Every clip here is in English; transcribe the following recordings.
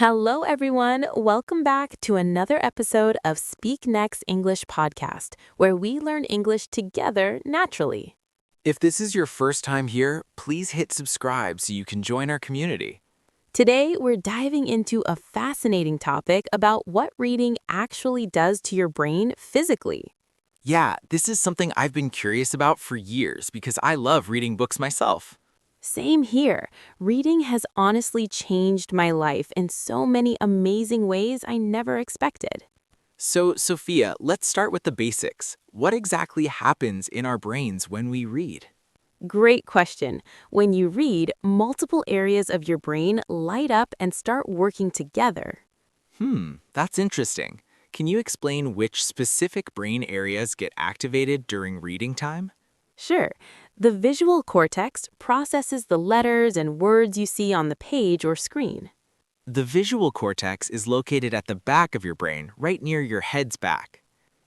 Hello, everyone. Welcome back to another episode of Speak Next English podcast, where we learn English together naturally. If this is your first time here, please hit subscribe so you can join our community. Today, we're diving into a fascinating topic about what reading actually does to your brain physically. Yeah, this is something I've been curious about for years because I love reading books myself. Same here. Reading has honestly changed my life in so many amazing ways I never expected. So, Sophia, let's start with the basics. What exactly happens in our brains when we read? Great question. When you read, multiple areas of your brain light up and start working together. That's interesting. Can you explain which specific brain areas get activated during reading time? Sure, the visual cortex processes the letters and words you see on the page or screen. The visual cortex is located at the back of your brain, right near your head's back.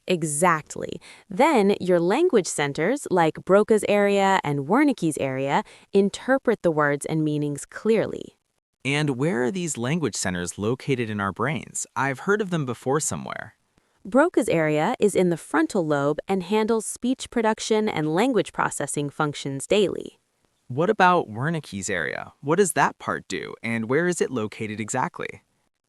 Exactly. Then your language centers, like Broca's area and Wernicke's area, interpret the words and meanings clearly. And where are these language centers located in our brains? I've heard of them before somewhere. Broca's area is in the frontal lobe and handles speech production and language processing functions daily. What about Wernicke's area? What does that part do, and where is it located exactly?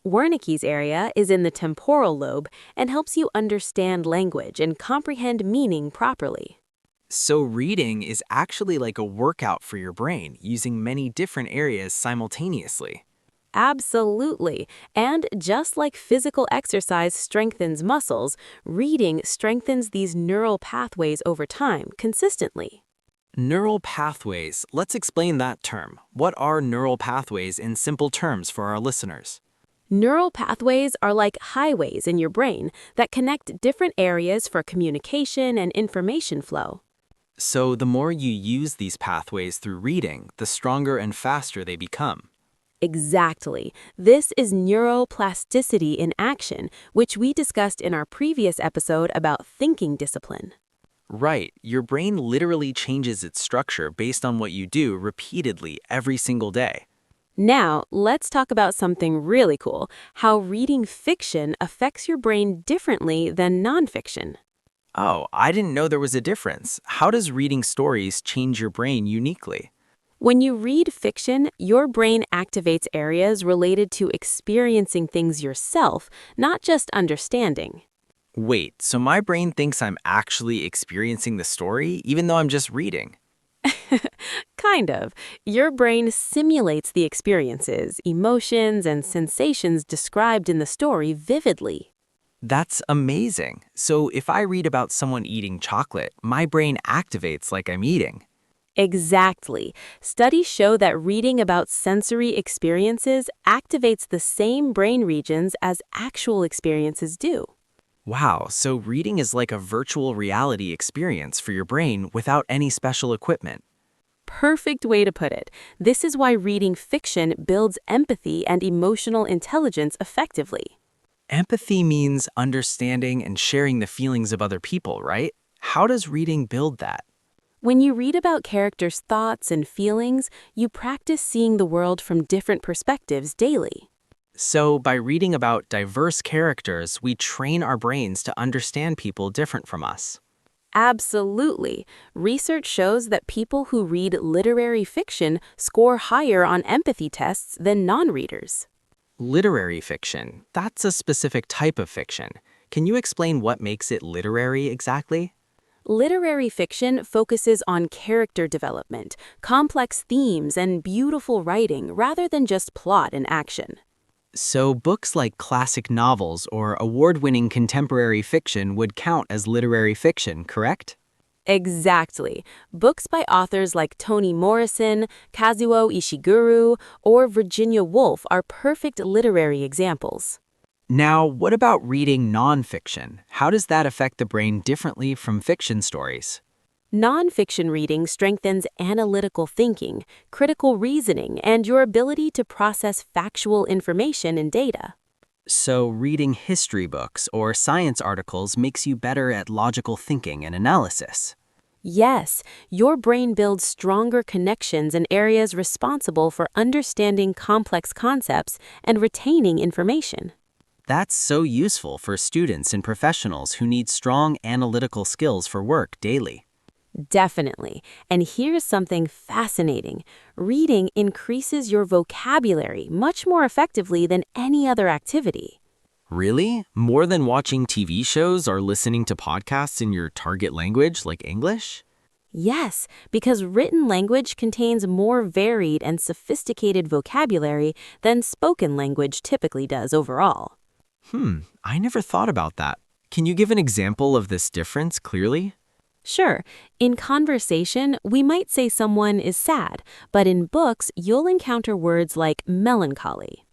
Wernicke's area is in the temporal lobe and helps you understand language and comprehend meaning properly. So reading is actually like a workout for your brain, using many different areas simultaneously. Absolutely. And just like physical exercise strengthens muscles, reading strengthens these neural pathways over time, consistently. Neural pathways. Let's explain that term. What are neural pathways in simple terms for our listeners? Neural pathways are like highways in your brain that connect different areas for communication and information flow. So the more you use these pathways through reading, the stronger and faster they become. Exactly. This is neuroplasticity in action, which we discussed in our previous episode about thinking discipline. Right, your brain literally changes its structure based on what you do repeatedly every single day. Now, let's talk about something really cool, how reading fiction affects your brain differently than nonfiction. Oh, I didn't know there was a difference. How does reading stories change your brain uniquely? When you read fiction, your brain activates areas related to experiencing things yourself, not just understanding. Wait, so my brain thinks I'm actually experiencing the story, even though I'm just reading? Kind of. Your brain simulates the experiences, emotions, and sensations described in the story vividly. That's amazing. So if I read about someone eating chocolate, my brain activates like I'm eating. Exactly. Studies show that reading about sensory experiences activates the same brain regions as actual experiences do. Wow, so reading is like a virtual reality experience for your brain without any special equipment. Perfect way to put it. This is why reading fiction builds empathy and emotional intelligence effectively. Empathy means understanding and sharing the feelings of other people, right? How does reading build that? When you read about characters' thoughts and feelings, you practice seeing the world from different perspectives daily. So, by reading about diverse characters, we train our brains to understand people different from us. Absolutely. Research shows that people who read literary fiction score higher on empathy tests than non-readers. Literary fiction, that's a specific type of fiction. Can you explain what makes it literary exactly? Literary fiction focuses on character development, complex themes, and beautiful writing rather than just plot and action. So, books like classic novels or award-winning contemporary fiction would count as literary fiction, correct? Exactly. Books by authors like Toni Morrison, Kazuo Ishiguro, or Virginia Woolf are perfect literary examples. Now, what about reading nonfiction? How does that affect the brain differently from fiction stories? Nonfiction reading strengthens analytical thinking, critical reasoning, and your ability to process factual information and data. So, reading history books or science articles makes you better at logical thinking and analysis. Yes, your brain builds stronger connections in areas responsible for understanding complex concepts and retaining information. That's so useful for students and professionals who need strong analytical skills for work daily. Definitely. And here's something fascinating. Reading increases your vocabulary much more effectively than any other activity. Really? More than watching TV shows or listening to podcasts in your target language like English? Yes, because written language contains more varied and sophisticated vocabulary than spoken language typically does overall. I never thought about that. Can you give an example of this difference clearly? Sure, in conversation, we might say someone is sad, but in books, you'll encounter words like melancholy.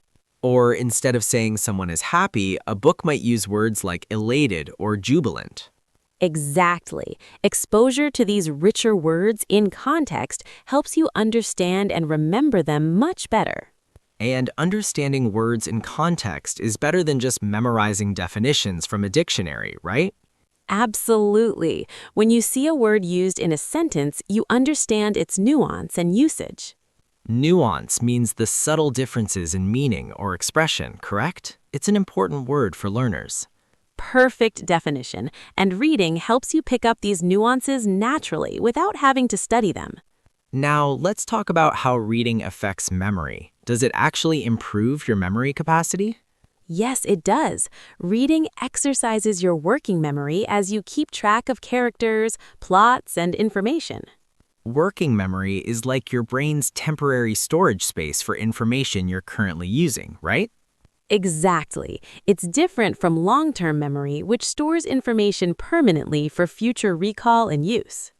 Or instead of saying someone is happy, a book might use words like elated or jubilant. Exactly. Exposure to these richer words in context helps you understand and remember them much better. And understanding words in context is better than just memorizing definitions from a dictionary, right? Absolutely. When you see a word used in a sentence, you understand its nuance and usage. Nuance means the subtle differences in meaning or expression, correct? It's an important word for learners. Perfect definition, and reading helps you pick up these nuances naturally without having to study them. Now, let's talk about how reading affects memory. Does it actually improve your memory capacity? Yes, it does. Reading exercises your working memory as you keep track of characters, plots, and information. Working memory is like your brain's temporary storage space for information you're currently using, right? Exactly. It's different from long-term memory, which stores information permanently for future recall and use.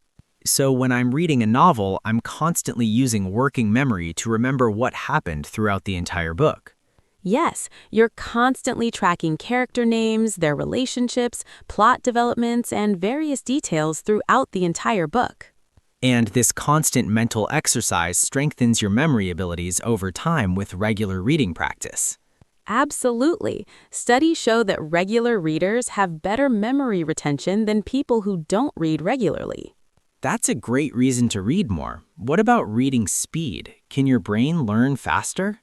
So when I'm reading a novel, I'm constantly using working memory to remember what happened throughout the entire book. Yes, you're constantly tracking character names, their relationships, plot developments, and various details throughout the entire book. And this constant mental exercise strengthens your memory abilities over time with regular reading practice. Absolutely. Studies show that regular readers have better memory retention than people who don't read regularly. That's a great reason to read more. What about reading speed? Can your brain learn faster?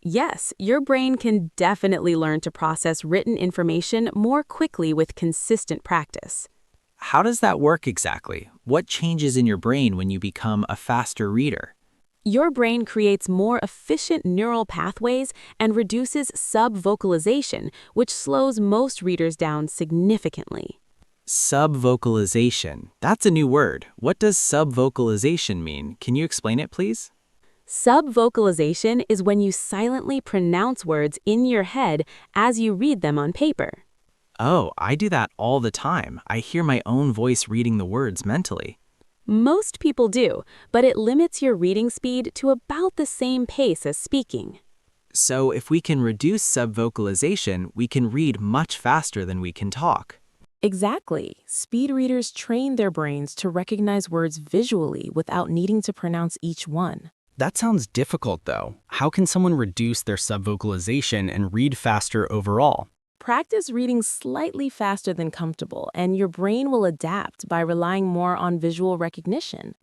Yes, your brain can definitely learn to process written information more quickly with consistent practice. How does that work exactly? What changes in your brain when you become a faster reader? Your brain creates more efficient neural pathways and reduces subvocalization, which slows most readers down significantly. Subvocalization. That's a new word. What does subvocalization mean? Can you explain it, please? Subvocalization is when you silently pronounce words in your head as you read them on paper. Oh, I do that all the time. I hear my own voice reading the words mentally. Most people do, but it limits your reading speed to about the same pace as speaking. So if we can reduce subvocalization, we can read much faster than we can talk. Exactly. Speed readers train their brains to recognize words visually without needing to pronounce each one. That sounds difficult, though. How can someone reduce their subvocalization and read faster overall? Practice reading slightly faster than comfortable, and your brain will adapt by relying more on visual recognition.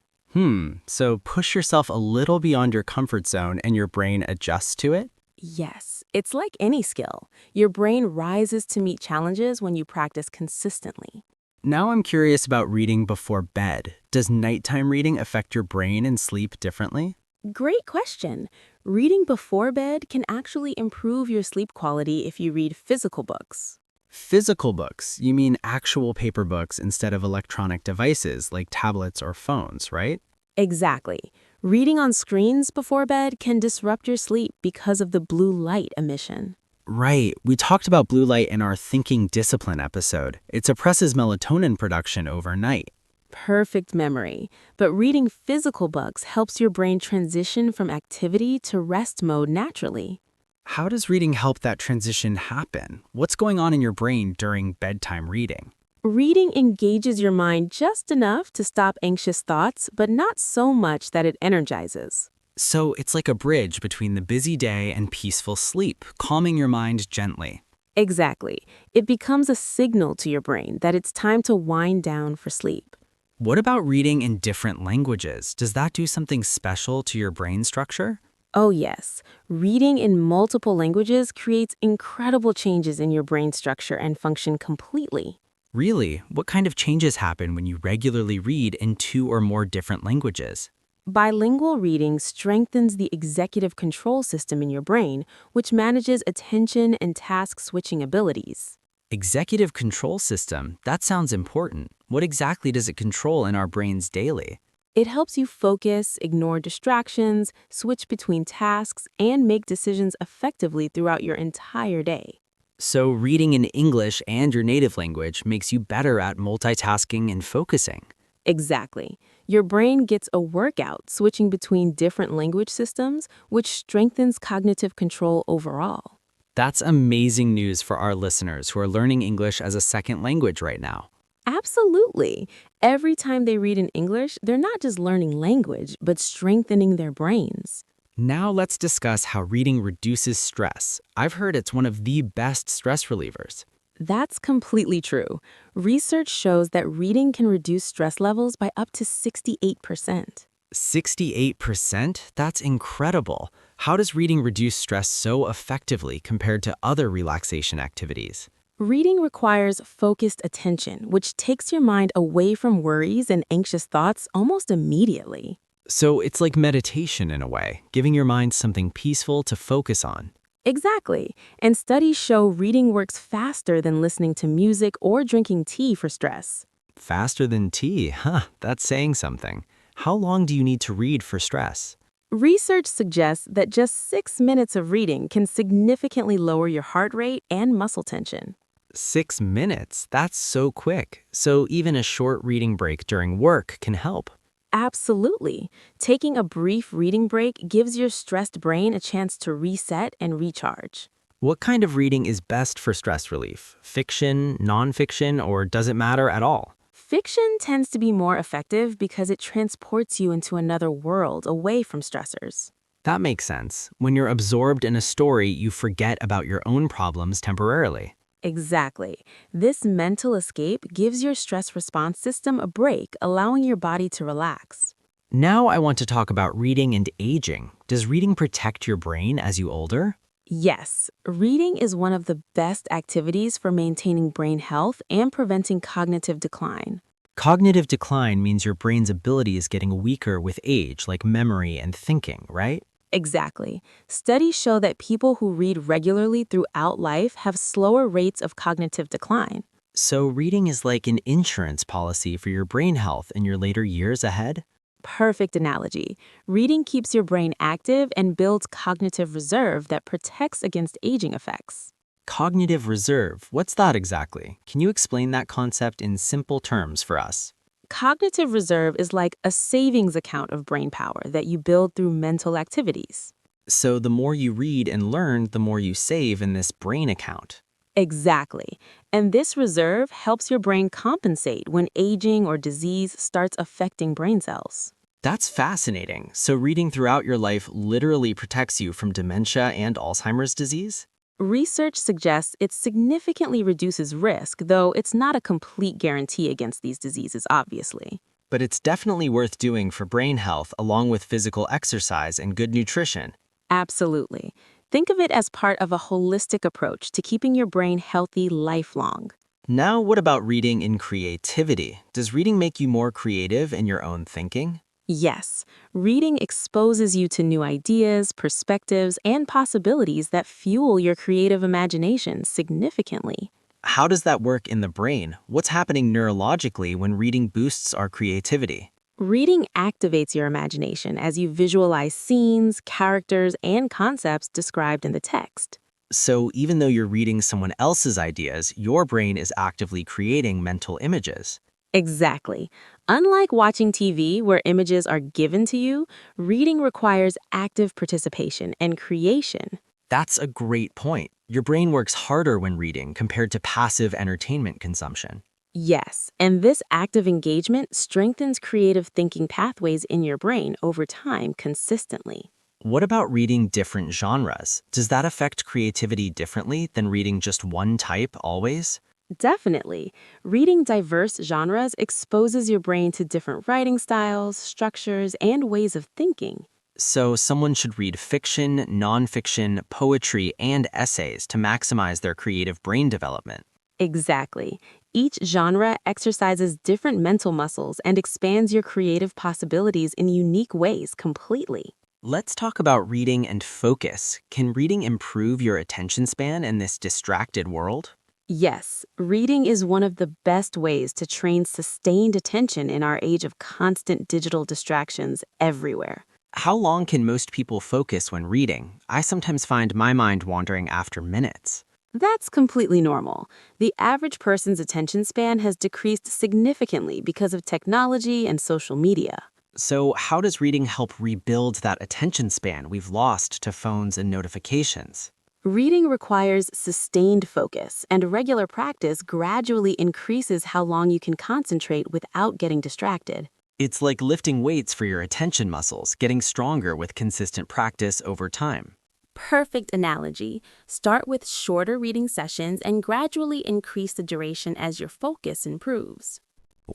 So push yourself a little beyond your comfort zone and your brain adjusts to it? Yes, it's like any skill. Your brain rises to meet challenges when you practice consistently. Now I'm curious about reading before bed. Does nighttime reading affect your brain and sleep differently? Great question. Reading before bed can actually improve your sleep quality if you read physical books. Physical books, you mean actual paper books instead of electronic devices like tablets or phones, right? Exactly. Reading on screens before bed can disrupt your sleep because of the blue light emission. Right. We talked about blue light in our Thinking Discipline episode. It suppresses melatonin production overnight. Perfect memory. But reading physical books helps your brain transition from activity to rest mode naturally. How does reading help that transition happen? What's going on in your brain during bedtime reading? Reading engages your mind just enough to stop anxious thoughts, but not so much that it energizes. So it's like a bridge between the busy day and peaceful sleep, calming your mind gently. Exactly. It becomes a signal to your brain that it's time to wind down for sleep. What about reading in different languages? Does that do something special to your brain structure? Oh, yes. Reading in multiple languages creates incredible changes in your brain structure and function completely. Really? What kind of changes happen when you regularly read in two or more different languages? Bilingual reading strengthens the executive control system in your brain, which manages attention and task switching abilities. Executive control system, that sounds important. What exactly does it control in our brains daily? It helps you focus, ignore distractions, switch between tasks, and make decisions effectively throughout your entire day. So, reading in English and your native language makes you better at multitasking and focusing. Exactly. Your brain gets a workout switching between different language systems, which strengthens cognitive control overall. That's amazing news for our listeners who are learning English as a second language right now. Absolutely. Every time they read in English, they're not just learning language, but strengthening their brains. Now let's discuss how reading reduces stress. I've heard it's one of the best stress relievers. That's completely true. Research shows that reading can reduce stress levels by up to 68%. 68%? That's incredible. How does reading reduce stress so effectively compared to other relaxation activities? Reading requires focused attention, which takes your mind away from worries and anxious thoughts almost immediately. So it's like meditation in a way, giving your mind something peaceful to focus on. Exactly. And studies show reading works faster than listening to music or drinking tea for stress. Faster than tea, huh? That's saying something. How long do you need to read for stress? Research suggests that just 6 minutes of reading can significantly lower your heart rate and muscle tension. 6 minutes? That's so quick. So even a short reading break during work can help. Absolutely. Taking a brief reading break gives your stressed brain a chance to reset and recharge. What kind of reading is best for stress relief? Fiction, nonfiction, or does it matter at all? Fiction tends to be more effective because it transports you into another world away from stressors. That makes sense. When you're absorbed in a story, you forget about your own problems temporarily. Exactly. This mental escape gives your stress response system a break, allowing your body to relax. Now I want to talk about reading and aging. Does reading protect your brain as you older? Yes, reading is one of the best activities for maintaining brain health and preventing cognitive decline. Cognitive decline means your brain's ability is getting weaker with age, like memory and thinking, right? Exactly. Studies show that people who read regularly throughout life have slower rates of cognitive decline. So reading is like an insurance policy for your brain health in your later years ahead? Perfect analogy. Reading keeps your brain active and builds cognitive reserve that protects against aging effects. Cognitive reserve, what's that exactly? Can you explain that concept in simple terms for us? Cognitive reserve is like a savings account of brain power that you build through mental activities. So the more you read and learn, the more you save in this brain account. Exactly. And this reserve helps your brain compensate when aging or disease starts affecting brain cells. That's fascinating. So reading throughout your life literally protects you from dementia and Alzheimer's disease? Research suggests it significantly reduces risk, though it's not a complete guarantee against these diseases, obviously. But it's definitely worth doing for brain health along with physical exercise and good nutrition. Absolutely. Think of it as part of a holistic approach to keeping your brain healthy lifelong. Now, what about reading in creativity? Does reading make you more creative in your own thinking? Yes, reading exposes you to new ideas, perspectives, and possibilities that fuel your creative imagination significantly. How does that work in the brain? What's happening neurologically when reading boosts our creativity? Reading activates your imagination as you visualize scenes, characters, and concepts described in the text. So even though you're reading someone else's ideas, your brain is actively creating mental images. Exactly. Unlike watching TV, where images are given to you, reading requires active participation and creation. That's a great point. Your brain works harder when reading compared to passive entertainment consumption. Yes, and this active engagement strengthens creative thinking pathways in your brain over time consistently. What about reading different genres? Does that affect creativity differently than reading just one type always? Definitely. Reading diverse genres exposes your brain to different writing styles, structures, and ways of thinking. So someone should read fiction, nonfiction, poetry, and essays to maximize their creative brain development. Exactly. Each genre exercises different mental muscles and expands your creative possibilities in unique ways completely. Let's talk about reading and focus. Can reading improve your attention span in this distracted world? Yes, reading is one of the best ways to train sustained attention in our age of constant digital distractions everywhere. How long can most people focus when reading? I sometimes find my mind wandering after minutes. That's completely normal. The average person's attention span has decreased significantly because of technology and social media. So, how does reading help rebuild that attention span we've lost to phones and notifications? Reading requires sustained focus, and regular practice gradually increases how long you can concentrate without getting distracted. It's like lifting weights for your attention muscles, getting stronger with consistent practice over time. Perfect analogy. Start with shorter reading sessions and gradually increase the duration as your focus improves.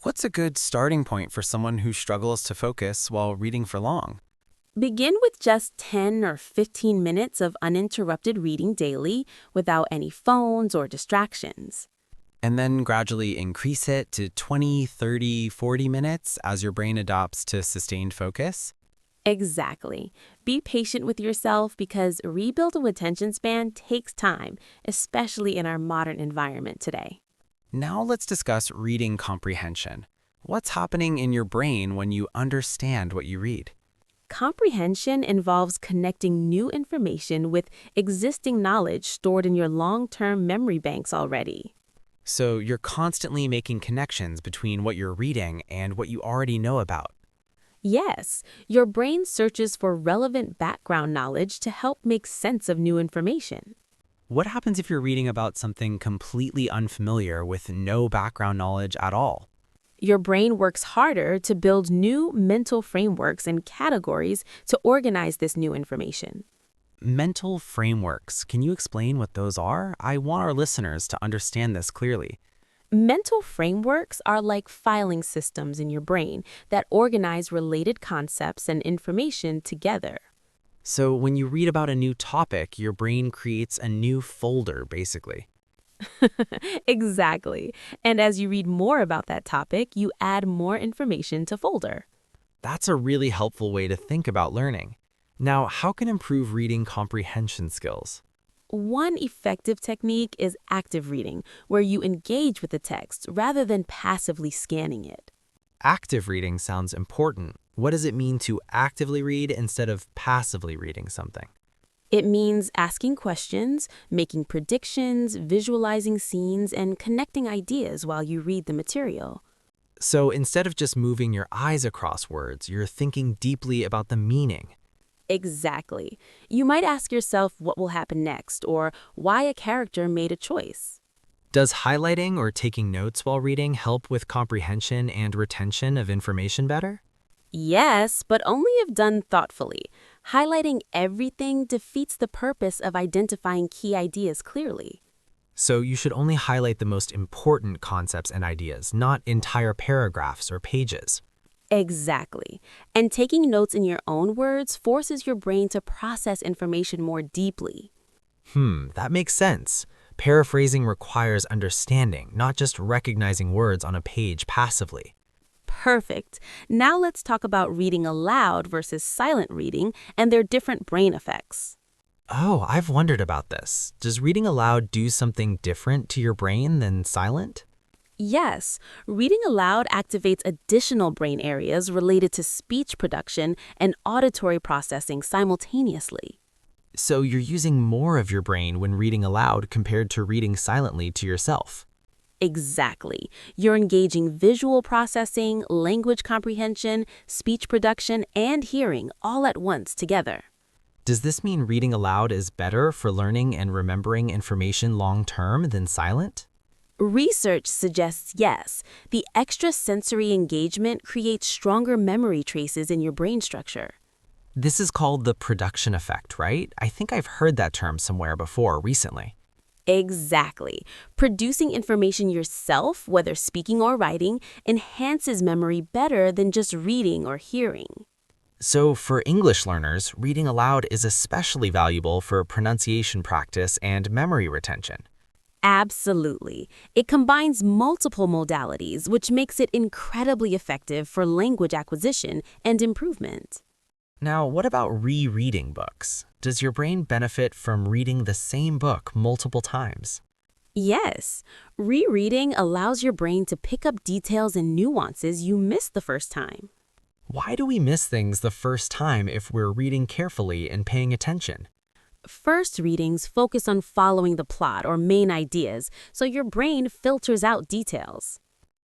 What's a good starting point for someone who struggles to focus while reading for long? Begin with just 10 or 15 minutes of uninterrupted reading daily without any phones or distractions. And then gradually increase it to 20, 30, 40 minutes as your brain adapts to sustained focus? Exactly. Be patient with yourself because rebuilding attention span takes time, especially in our modern environment today. Now let's discuss reading comprehension. What's happening in your brain when you understand what you read? Comprehension involves connecting new information with existing knowledge stored in your long-term memory banks already. So you're constantly making connections between what you're reading and what you already know about. Yes, your brain searches for relevant background knowledge to help make sense of new information. What happens if you're reading about something completely unfamiliar with no background knowledge at all? Your brain works harder to build new mental frameworks and categories to organize this new information. Mental frameworks. Can you explain what those are? I want our listeners to understand this clearly. Mental frameworks are like filing systems in your brain that organize related concepts and information together. So when you read about a new topic, your brain creates a new folder, basically. Exactly. And as you read more about that topic, you add more information to folder. That's a really helpful way to think about learning. Now, how can improve reading comprehension skills? One effective technique is active reading, where you engage with the text rather than passively scanning it. Active reading sounds important. What does it mean to actively read instead of passively reading something? It means asking questions, making predictions, visualizing scenes, and connecting ideas while you read the material. So instead of just moving your eyes across words, you're thinking deeply about the meaning. Exactly. You might ask yourself what will happen next or why a character made a choice. Does highlighting or taking notes while reading help with comprehension and retention of information better? Yes, but only if done thoughtfully. Highlighting everything defeats the purpose of identifying key ideas clearly. So you should only highlight the most important concepts and ideas, not entire paragraphs or pages. Exactly. And taking notes in your own words forces your brain to process information more deeply. That makes sense. Paraphrasing requires understanding, not just recognizing words on a page passively. Perfect. Now let's talk about reading aloud versus silent reading and their different brain effects. Oh, I've wondered about this. Does reading aloud do something different to your brain than silent? Yes, reading aloud activates additional brain areas related to speech production and auditory processing simultaneously. So you're using more of your brain when reading aloud compared to reading silently to yourself. Exactly. You're engaging visual processing, language comprehension, speech production, and hearing all at once together. Does this mean reading aloud is better for learning and remembering information long-term than silent? Research suggests yes. The extra sensory engagement creates stronger memory traces in your brain structure. This is called the production effect, right? I think I've heard that term somewhere before recently. Exactly. Producing information yourself, whether speaking or writing, enhances memory better than just reading or hearing. So for English learners, reading aloud is especially valuable for pronunciation practice and memory retention. Absolutely. It combines multiple modalities, which makes it incredibly effective for language acquisition and improvement. Now, what about rereading books? Does your brain benefit from reading the same book multiple times? Yes, rereading allows your brain to pick up details and nuances you missed the first time. Why do we miss things the first time if we're reading carefully and paying attention? First readings focus on following the plot or main ideas, so your brain filters out details.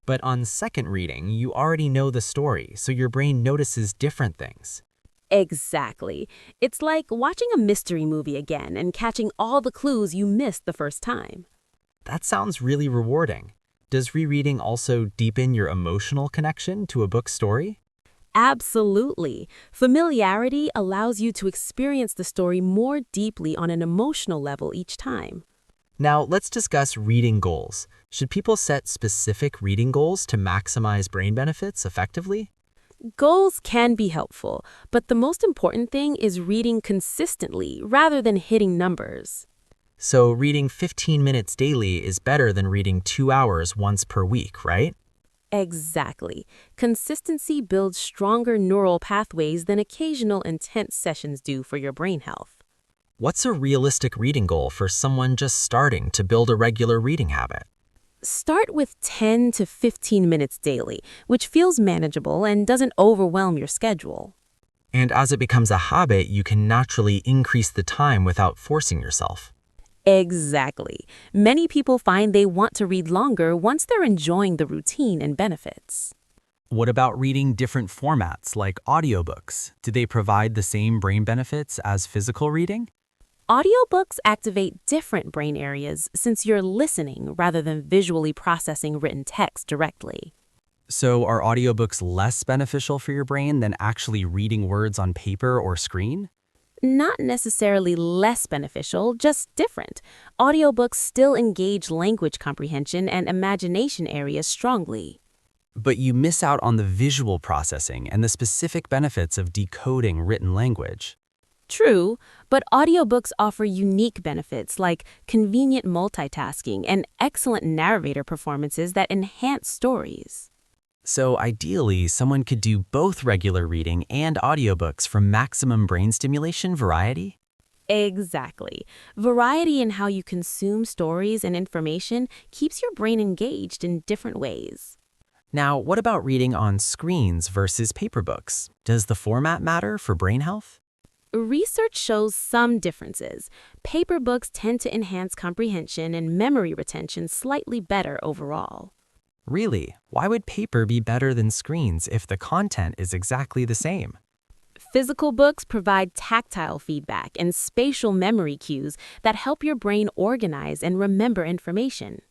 But on second reading, you already know the story, so your brain notices different things. Exactly. It's like watching a mystery movie again and catching all the clues you missed the first time. That sounds really rewarding. Does rereading also deepen your emotional connection to a book story? Absolutely. Familiarity allows you to experience the story more deeply on an emotional level each time. Now, let's discuss reading goals. Should people set specific reading goals to maximize brain benefits effectively? Goals can be helpful, but the most important thing is reading consistently rather than hitting numbers. So reading 15 minutes daily is better than reading 2 hours once per week, right? Exactly. Consistency builds stronger neural pathways than occasional intense sessions do for your brain health. What's a realistic reading goal for someone just starting to build a regular reading habit? Start with 10 to 15 minutes daily, which feels manageable and doesn't overwhelm your schedule. And as it becomes a habit, you can naturally increase the time without forcing yourself. Exactly. Many people find they want to read longer once they're enjoying the routine and benefits. What about reading different formats like audiobooks? Do they provide the same brain benefits as physical reading? Audiobooks activate different brain areas since you're listening rather than visually processing written text directly. So are audiobooks less beneficial for your brain than actually reading words on paper or screen? Not necessarily less beneficial, just different. Audiobooks still engage language comprehension and imagination areas strongly. But you miss out on the visual processing and the specific benefits of decoding written language. True, but audiobooks offer unique benefits like convenient multitasking and excellent narrator performances that enhance stories. So ideally, someone could do both regular reading and audiobooks for maximum brain stimulation variety? Exactly. Variety in how you consume stories and information keeps your brain engaged in different ways. Now, what about reading on screens versus paper books? Does the format matter for brain health? Research shows some differences. Paper books tend to enhance comprehension and memory retention slightly better overall. Really? Why would paper be better than screens if the content is exactly the same? Physical books provide tactile feedback and spatial memory cues that help your brain organize and remember information.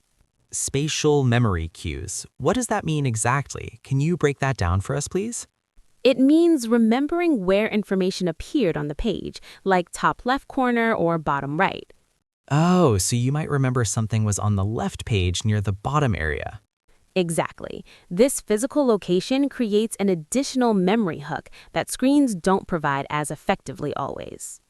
Spatial memory cues. What does that mean exactly? Can you break that down for us, please? It means remembering where information appeared on the page, like top left corner or bottom right. Oh, so you might remember something was on the left page near the bottom area. Exactly. This physical location creates an additional memory hook that screens don't provide as effectively always.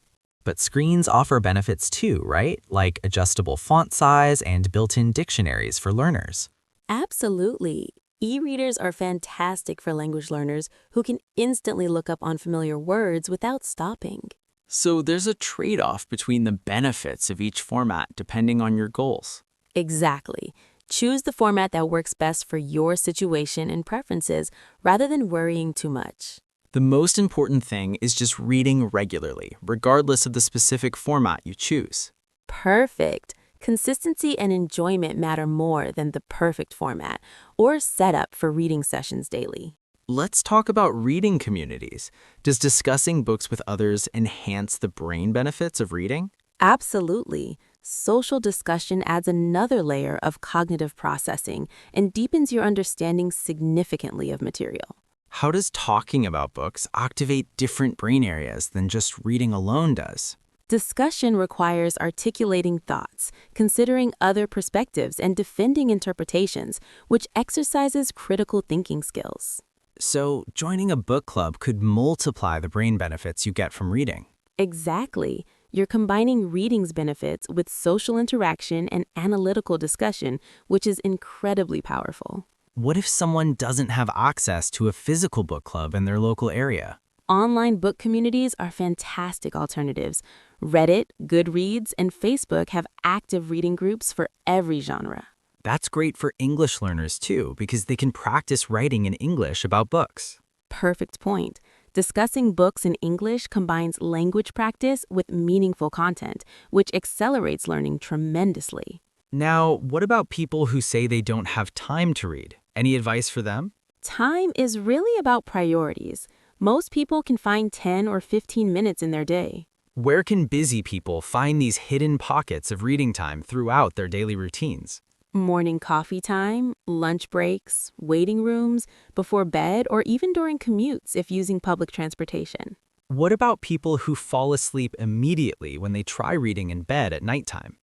But screens offer benefits too, right? Like adjustable font size and built-in dictionaries for learners. Absolutely. E-readers are fantastic for language learners who can instantly look up unfamiliar words without stopping. So there's a trade-off between the benefits of each format depending on your goals. Exactly. Choose the format that works best for your situation and preferences rather than worrying too much. The most important thing is just reading regularly, regardless of the specific format you choose. Perfect. Consistency and enjoyment matter more than the perfect format or setup for reading sessions daily. Let's talk about reading communities. Does discussing books with others enhance the brain benefits of reading? Absolutely. Social discussion adds another layer of cognitive processing and deepens your understanding significantly of material. How does talking about books activate different brain areas than just reading alone does? Discussion requires articulating thoughts, considering other perspectives, and defending interpretations, which exercises critical thinking skills. So, joining a book club could multiply the brain benefits you get from reading. Exactly. You're combining reading's benefits with social interaction and analytical discussion, which is incredibly powerful. What if someone doesn't have access to a physical book club in their local area? Online book communities are fantastic alternatives. Reddit, Goodreads, and Facebook have active reading groups for every genre. That's great for English learners too, because they can practice writing in English about books. Perfect point. Discussing books in English combines language practice with meaningful content, which accelerates learning tremendously. Now, what about people who say they don't have time to read? Any advice for them? Time is really about priorities. Most people can find 10 or 15 minutes in their day. Where can busy people find these hidden pockets of reading time throughout their daily routines? Morning coffee time, lunch breaks, waiting rooms, before bed, or even during commutes if using public transportation. What about people who fall asleep immediately when they try reading in bed at nighttime?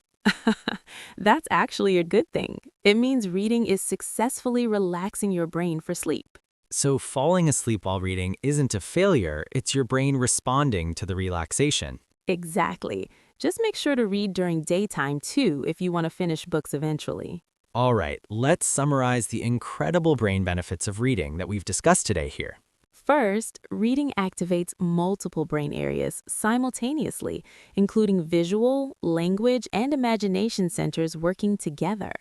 That's actually a good thing. It means reading is successfully relaxing your brain for sleep. So falling asleep while reading isn't a failure, it's your brain responding to the relaxation. Exactly. Just make sure to read during daytime too if you want to finish books eventually. All right, let's summarize the incredible brain benefits of reading that we've discussed today here. First, reading activates multiple brain areas simultaneously, including visual, language, and imagination centers working together.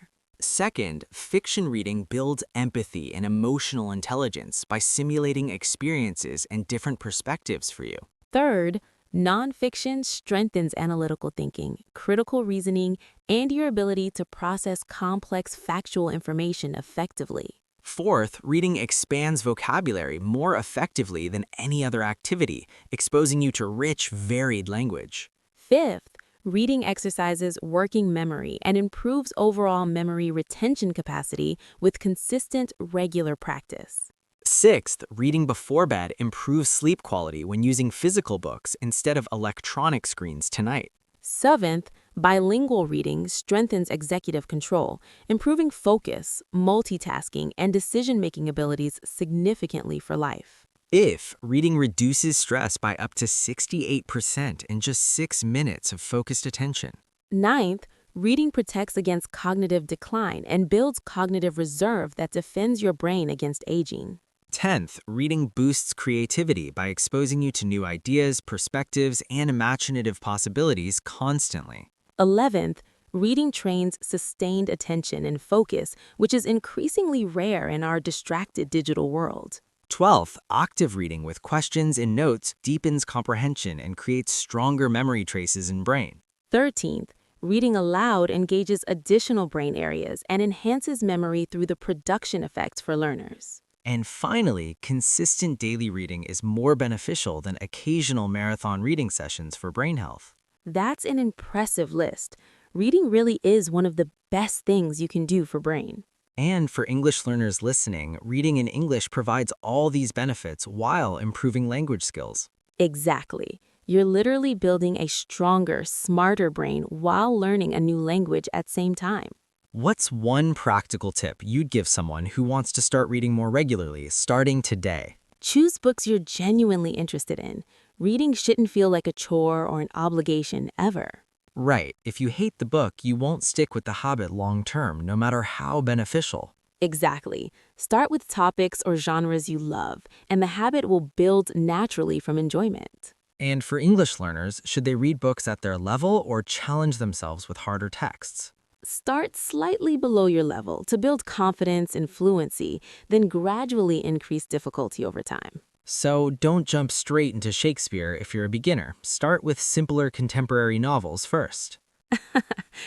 Second, fiction reading builds empathy and emotional intelligence by simulating experiences and different perspectives for you. Third, nonfiction strengthens analytical thinking, critical reasoning, and your ability to process complex factual information effectively. Fourth, reading expands vocabulary more effectively than any other activity, exposing you to rich, varied language. Fifth, reading exercises working memory and improves overall memory retention capacity with consistent, regular practice. Sixth, reading before bed improves sleep quality when using physical books instead of electronic screens tonight. Seventh, bilingual reading strengthens executive control, improving focus, multitasking, and decision-making abilities significantly for life. If reading reduces stress by up to 68% in just 6 minutes of focused attention. Ninth, reading protects against cognitive decline and builds cognitive reserve that defends your brain against aging. 10th, reading boosts creativity by exposing you to new ideas, perspectives, and imaginative possibilities constantly. 11th, reading trains sustained attention and focus, which is increasingly rare in our distracted digital world. 12th, active reading with questions and notes deepens comprehension and creates stronger memory traces in brain. 13th, reading aloud engages additional brain areas and enhances memory through the production effect for learners. And finally, consistent daily reading is more beneficial than occasional marathon reading sessions for brain health. That's an impressive list. Reading really is one of the best things you can do for brain. And for English learners listening, reading in English provides all these benefits while improving language skills. Exactly. You're literally building a stronger, smarter brain while learning a new language at the same time. What's one practical tip you'd give someone who wants to start reading more regularly, starting today? Choose books you're genuinely interested in. Reading shouldn't feel like a chore or an obligation ever. Right. If you hate the book, you won't stick with the habit long term, no matter how beneficial. Exactly. Start with topics or genres you love, and the habit will build naturally from enjoyment. And for English learners, should they read books at their level or challenge themselves with harder texts? Start slightly below your level to build confidence and fluency, then gradually increase difficulty over time. So don't jump straight into Shakespeare if you're a beginner. Start with simpler contemporary novels first.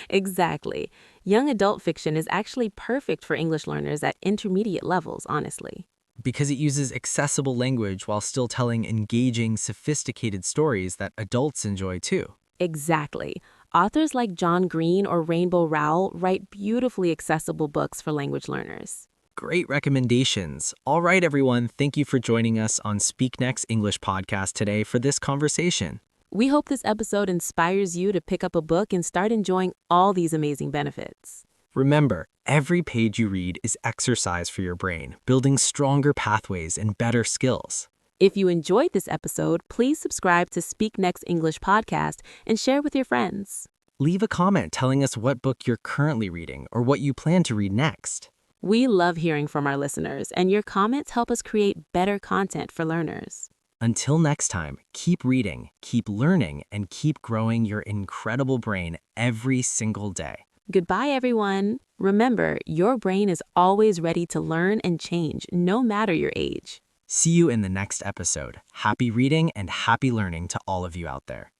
Exactly. Young adult fiction is actually perfect for English learners at intermediate levels, honestly. Because it uses accessible language while still telling engaging, sophisticated stories that adults enjoy too. Exactly. Authors like John Green or Rainbow Rowell write beautifully accessible books for language learners. Great recommendations. All right, everyone, thank you for joining us on Speak Next English podcast today for this conversation. We hope this episode inspires you to pick up a book and start enjoying all these amazing benefits. Remember, every page you read is exercise for your brain, building stronger pathways and better skills. If you enjoyed this episode, please subscribe to Speak Next English podcast and share with your friends. Leave a comment telling us what book you're currently reading or what you plan to read next. We love hearing from our listeners, and your comments help us create better content for learners. Until next time, keep reading, keep learning, and keep growing your incredible brain every single day. Goodbye, everyone. Remember, your brain is always ready to learn and change, no matter your age. See you in the next episode. Happy reading and happy learning to all of you out there.